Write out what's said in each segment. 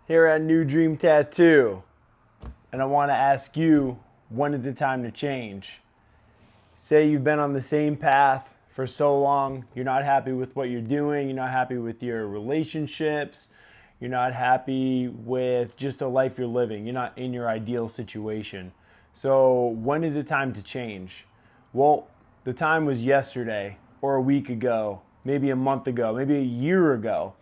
here at New Dream Tattoo, and I want to ask you, when is it time to change? Say you've been on the same path for so long, you're not happy with what you're doing, you're not happy with your relationships, you're not happy with just the life you're living, you're not in your ideal situation. So, when is it time to change? Well, the time was yesterday, or a week ago, maybe a month ago, maybe a year ago.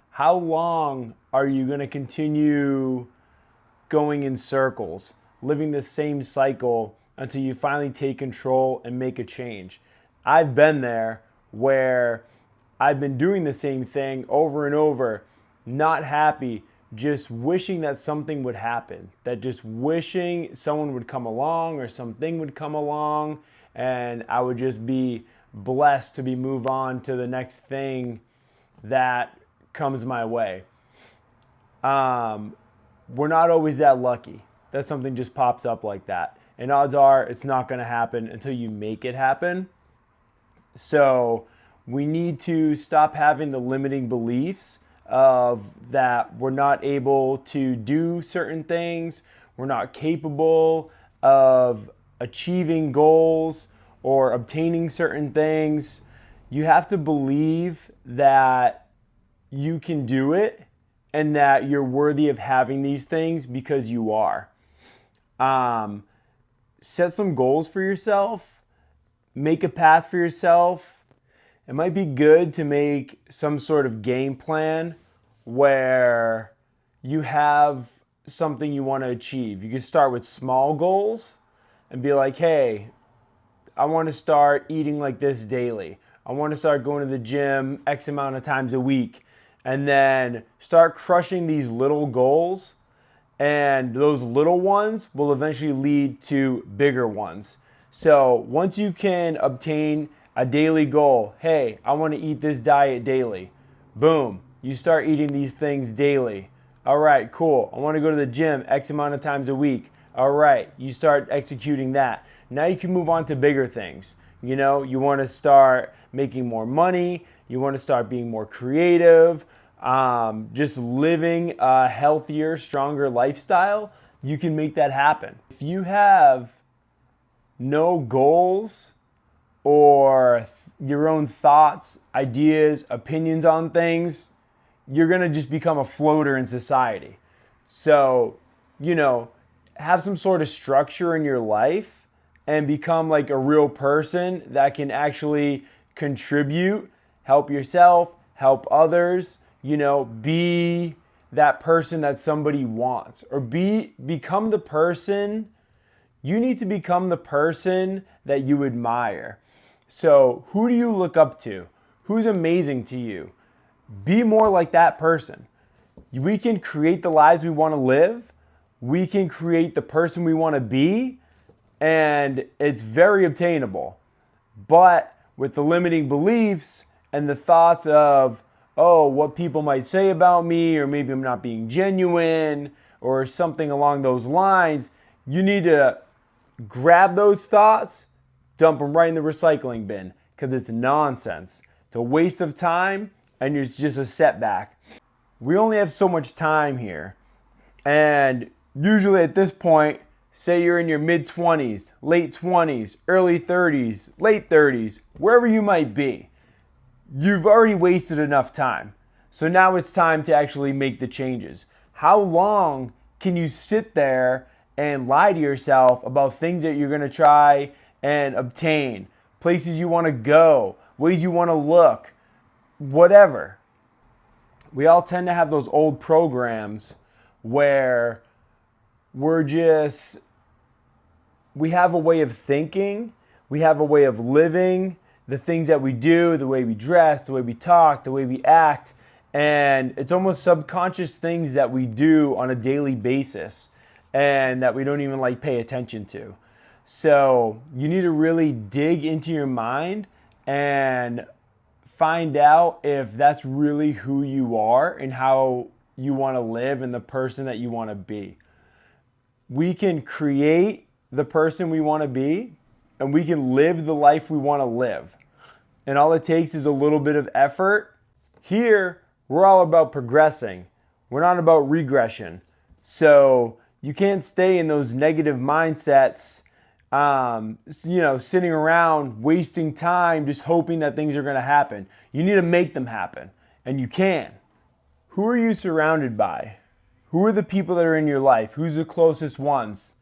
How long are you going to continue going in circles, living the same cycle until you finally take control and make a change? I've been there where I've been doing the same thing over and over, not happy, just wishing that something would happen, that just wishing someone would come along or something would come along and I would just be blessed to be move on to the next thing that comes my way. Um, we're not always that lucky that something just pops up like that. And odds are it's not going to happen until you make it happen. So we need to stop having the limiting beliefs of that we're not able to do certain things, we're not capable of achieving goals or obtaining certain things. You have to believe that you can do it and that you're worthy of having these things because you are. Um, Set some goals for yourself, make a path for yourself. It might be good to make some sort of game plan where you have something you want to achieve. You can start with small goals and be like, hey, I want to start eating like this daily. I want to start going to the gym X amount of times a week. And then start crushing these little goals. And those little ones will eventually lead to bigger ones. So once you can obtain a daily goal, hey, I want to eat this diet daily. Boom, you start eating these things daily. All right, cool. I want to go to the gym X amount of times a week. All right, you start executing that. Now you can move on to bigger things. You want to start making more money. You want to start being more creative. Just living a healthier, stronger lifestyle. You can make that happen. If you have no goals or your own thoughts, ideas, opinions on things, you're going to just become a floater in society. So, you know, have some sort of structure in your life and become like a real person that can actually contribute, help yourself, help others, be that person that somebody wants, or become the person. You need to become the person that you admire. So, who do you look up to? Who's amazing to you? Be more like that person. We can create the lives we want to live. We can create the person we want to be, and it's very obtainable. But with the limiting beliefs and the thoughts of, oh, what people might say about me, or maybe I'm not being genuine, or something along those lines, you need to grab those thoughts, dump them right in the recycling bin because it's nonsense. It's a waste of time and it's just a setback. We only have so much time here. And usually at this point, say you're in your mid 20s, late 20s, early 30s, late 30s, wherever you might be, you've already wasted enough time. So now it's time to actually make the changes. How long can you sit there and lie to yourself about things that you're going to try and obtain, places you want to go, ways you want to look, whatever? We all tend to have those old programs where we have a way of thinking, we have a way of living, the things that we do, the way we dress, the way we talk, the way we act, and it's almost subconscious things that we do on a daily basis and that we don't even like pay attention to. So you need to really dig into your mind and find out if that's really who you are and how you want to live and the person that you want to be. We can create the person we want to be and we can live the life we want to live. And all it takes is a little bit of effort. Here, we're all about progressing. We're not about regression. So you can't stay in those negative mindsets, sitting around wasting time just hoping that things are going to happen. You need to make them happen, and you can. Who are you surrounded by? Who are the people that are in your life? Who's the closest ones?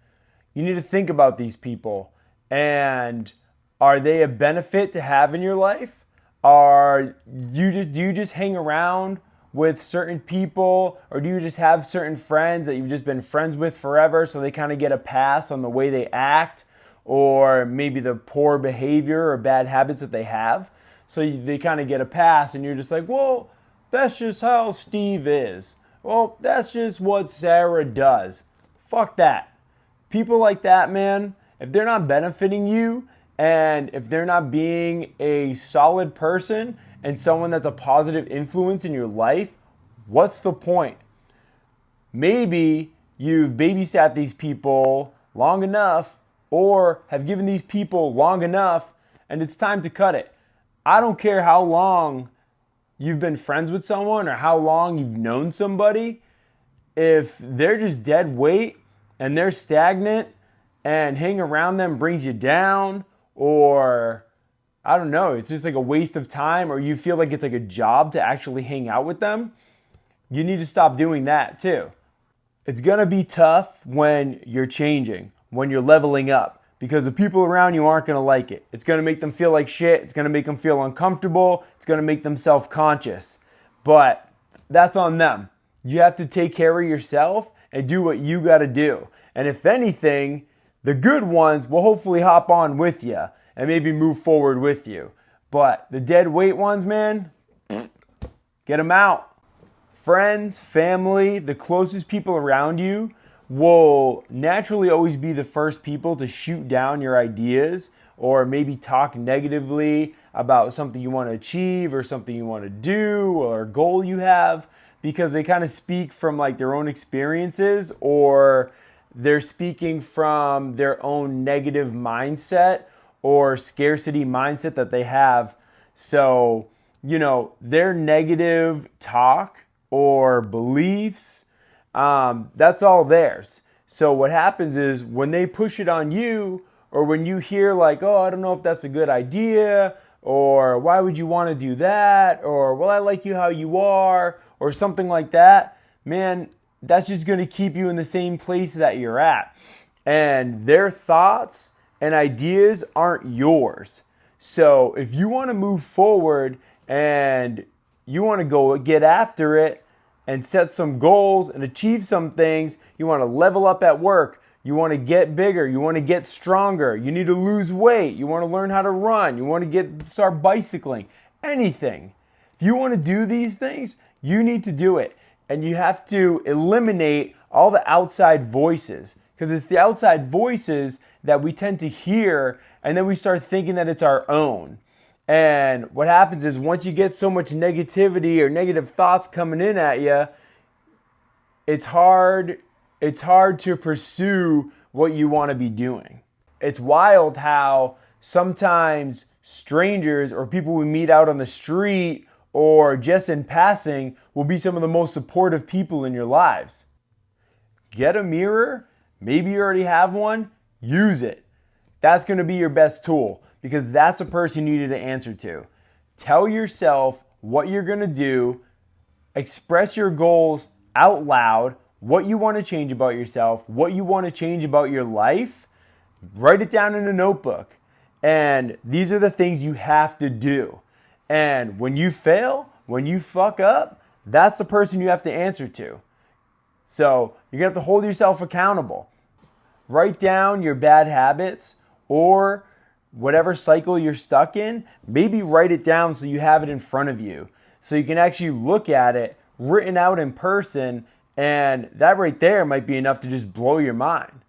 You need to think about these people, and are they a benefit to have in your life? Do you just hang around with certain people, or do you just have certain friends that you've just been friends with forever, so they kind of get a pass on the way they act, or maybe the poor behavior or bad habits that they have? So they kind of get a pass, and you're just like, well, that's just how Steve is. Well, that's just what Sarah does. Fuck that. People like that, man, if they're not benefiting you, and if they're not being a solid person and someone that's a positive influence in your life, what's the point? Maybe you've babysat these people long enough, or have given these people long enough, and it's time to cut it. I don't care how long you've been friends with someone or how long you've known somebody. If they're just dead weight and they're stagnant, and hanging around them brings you down, or I don't know, it's just like a waste of time, or you feel like it's like a job to actually hang out with them, you need to stop doing that too. It's gonna be tough when you're changing, when you're leveling up, because the people around you aren't gonna like it. It's gonna make them feel like shit. It's gonna make them feel uncomfortable. It's gonna make them self-conscious. But that's on them. You have to take care of yourself and do what you gotta do. And if anything, the good ones will hopefully hop on with you and maybe move forward with you. But the dead weight ones, man, get them out. Friends, family, the closest people around you will naturally always be the first people to shoot down your ideas, or maybe talk negatively about something you want to achieve or something you want to do or a goal you have, because they kind of speak from like their own experiences, or they're speaking from their own negative mindset or scarcity mindset that they have. So, their negative talk or beliefs, that's all theirs. So what happens is when they push it on you, or when you hear like, oh, I don't know if that's a good idea, or why would you want to do that, or well, I like you how you are, or something like that, man, that's just going to keep you in the same place that you're at. And their thoughts and ideas aren't yours. So if you want to move forward and you want to go get after it and set some goals and achieve some things, you want to level up at work, you want to get bigger, you want to get stronger, you need to lose weight, you want to learn how to run, you want to start bicycling, anything. If you want to do these things, you need to do it. And you have to eliminate all the outside voices, because it's the outside voices that we tend to hear, and then we start thinking that it's our own. And what happens is once you get so much negativity or negative thoughts coming in at you, it's hard to pursue what you want to be doing. It's wild how sometimes strangers or people we meet out on the street or just in passing will be some of the most supportive people in your lives. Get a mirror. Maybe you already have one. Use it. That's going to be your best tool, because that's a person you need to answer to. Tell yourself what you're going to do. Express your goals out loud, what you want to change about yourself, what you want to change about your life. Write it down in a notebook. And these are the things you have to do. And when you fail, when you fuck up, that's the person you have to answer to. So you're going to have to hold yourself accountable. Write down your bad habits, or whatever cycle you're stuck in. Maybe write it down so you have it in front of you, so you can actually look at it written out in person, and that right there might be enough to just blow your mind.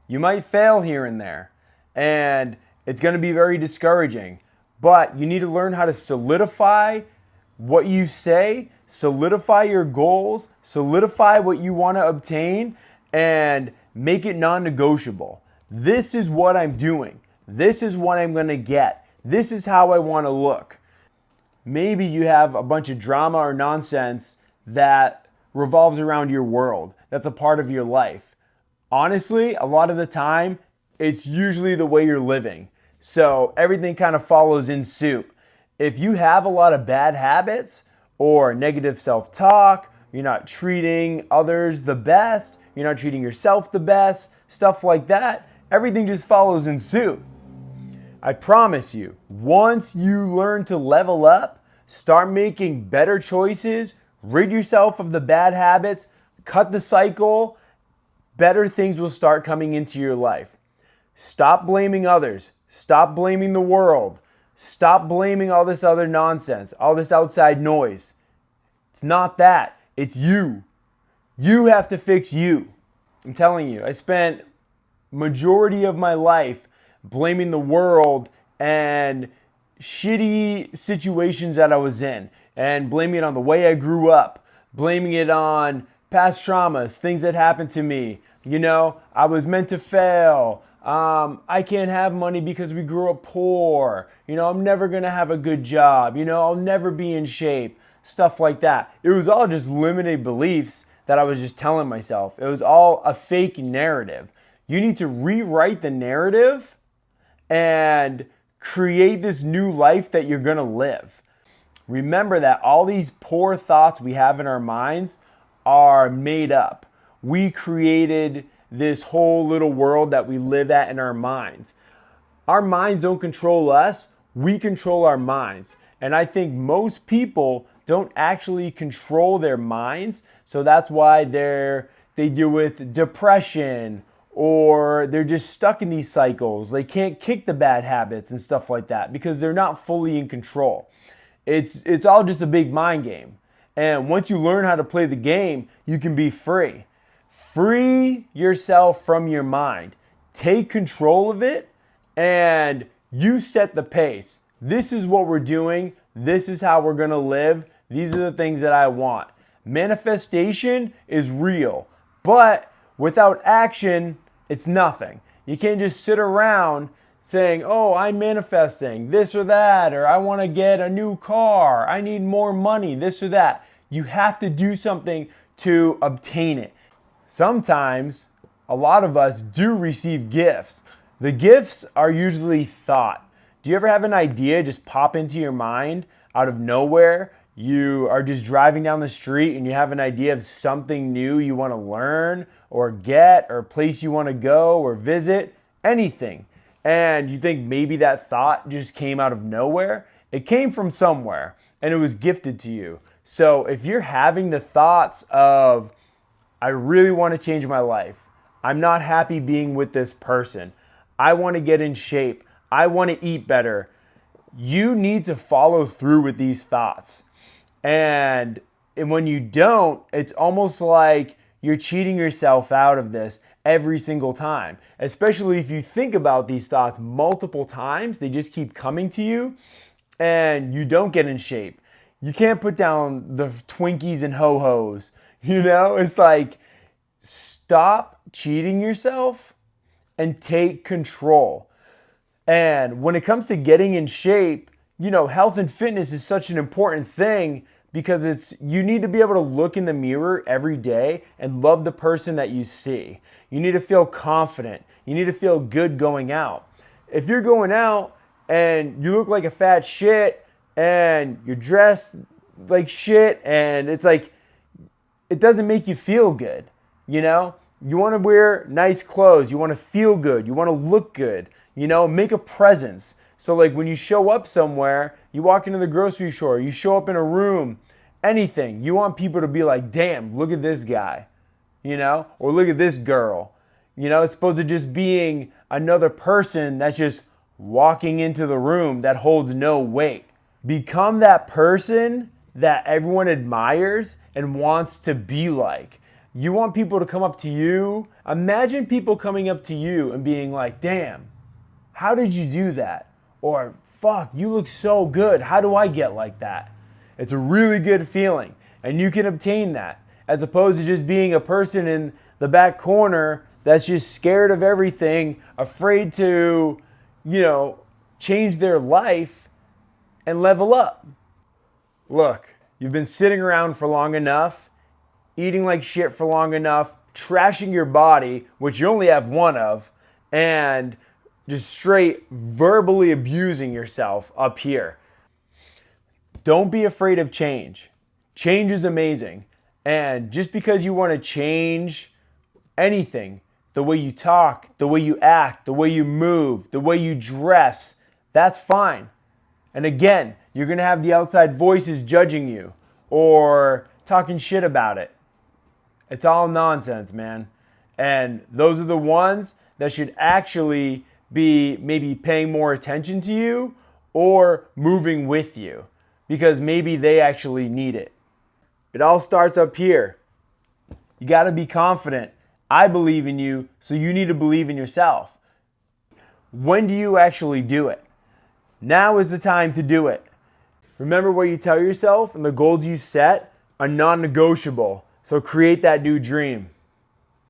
You might fail here and there, and it's going to be very discouraging. But you need to learn how to solidify what you say, solidify your goals, solidify what you want to obtain, and make it non-negotiable. This is what I'm doing. This is what I'm going to get. This is how I want to look. Maybe you have a bunch of drama or nonsense that revolves around your world. That's a part of your life. Honestly, a lot of the time, it's usually the way you're living. So everything kind of follows in suit. If you have a lot of bad habits or negative self talk, you're not treating others the best, you're not treating yourself the best, stuff like that, everything just follows in suit. I promise you, once you learn to level up, start making better choices, rid yourself of the bad habits, cut the cycle, better things will start coming into your life. Stop blaming others. Stop blaming the world. Stop blaming all this other nonsense, all this outside noise. It's not that. It's you. You have to fix you. I'm telling you, I spent majority of my life blaming the world and shitty situations that I was in, and blaming it on the way I grew up, blaming it on past traumas, things that happened to me. I was meant to fail. I can't have money because we grew up poor. I'm never going to have a good job. I'll never be in shape. Stuff like that. It was all just limited beliefs that I was just telling myself. It was all a fake narrative. You need to rewrite the narrative and create this new life that you're going to live. Remember that all these poor thoughts we have in our minds are made up. We created this whole little world that we live at in our minds. Our minds don't control us, we control our minds. And I think most people don't actually control their minds, so that's why they deal with depression, or they're just stuck in these cycles. They can't kick the bad habits and stuff like that because they're not fully in control. It's all just a big mind game. And once you learn how to play the game, you can be free. Free yourself from your mind. Take control of it and you set the pace. This is what we're doing. This is how we're going to live. These are the things that I want. Manifestation is real, but without action, it's nothing. You can't just sit around saying, oh, I'm manifesting this or that, or I want to get a new car, I need more money, this or that. You have to do something to obtain it. Sometimes, a lot of us do receive gifts. The gifts are usually thought. Do you ever have an idea just pop into your mind out of nowhere? You are just driving down the street and you have an idea of something new you want to learn or get, or a place you want to go or visit, anything. And you think maybe that thought just came out of nowhere. It came from somewhere and it was gifted to you. So if you're having the thoughts of, I really want to change my life, I'm not happy being with this person, I want to get in shape, I want to eat better, you need to follow through with these thoughts. And when you don't, it's almost like you're cheating yourself out of this every single time. Especially if you think about these thoughts multiple times, they just keep coming to you and you don't get in shape. You can't put down the Twinkies and ho-hos. It's like, stop cheating yourself and take control. And when it comes to getting in shape, health and fitness is such an important thing because you need to be able to look in the mirror every day and love the person that you see. You need to feel confident. You need to feel good going out. If you're going out and you look like a fat shit and you're dressed like shit and it's like, it doesn't make you feel good. You want to wear nice clothes. You want to feel good. You want to look good. Make a presence. So like when you show up somewhere, you walk into the grocery store, you show up in a room, anything, you want people to be like, damn, look at this guy, or look at this girl. It's supposed to just being another person that's just walking into the room that holds no weight. Become that person that everyone admires and wants to be like. You want people to come up to you. Imagine people coming up to you and being like, damn, how did you do that? Or, fuck, you look so good. How do I get like that? It's a really good feeling. And you can obtain that. As opposed to just being a person in the back corner that's just scared of everything, afraid to, change their life and level up. Look, you've been sitting around for long enough. eating like shit for long enough, trashing your body, which you only have one of, and just straight verbally abusing yourself up here. Don't be afraid of change. Change is amazing. And just because you want to change anything, the way you talk, the way you act, the way you move, the way you dress, that's fine. And again, you're going to have the outside voices judging you or talking shit about it. It's all nonsense, man. And those are the ones that should actually be maybe paying more attention to you or moving with you because maybe they actually need it. It all starts up here. You got to be confident. I believe in you, so you need to believe in yourself. When do you actually do it? Now is the time to do it. Remember what you tell yourself and the goals you set are non-negotiable. So create that new dream.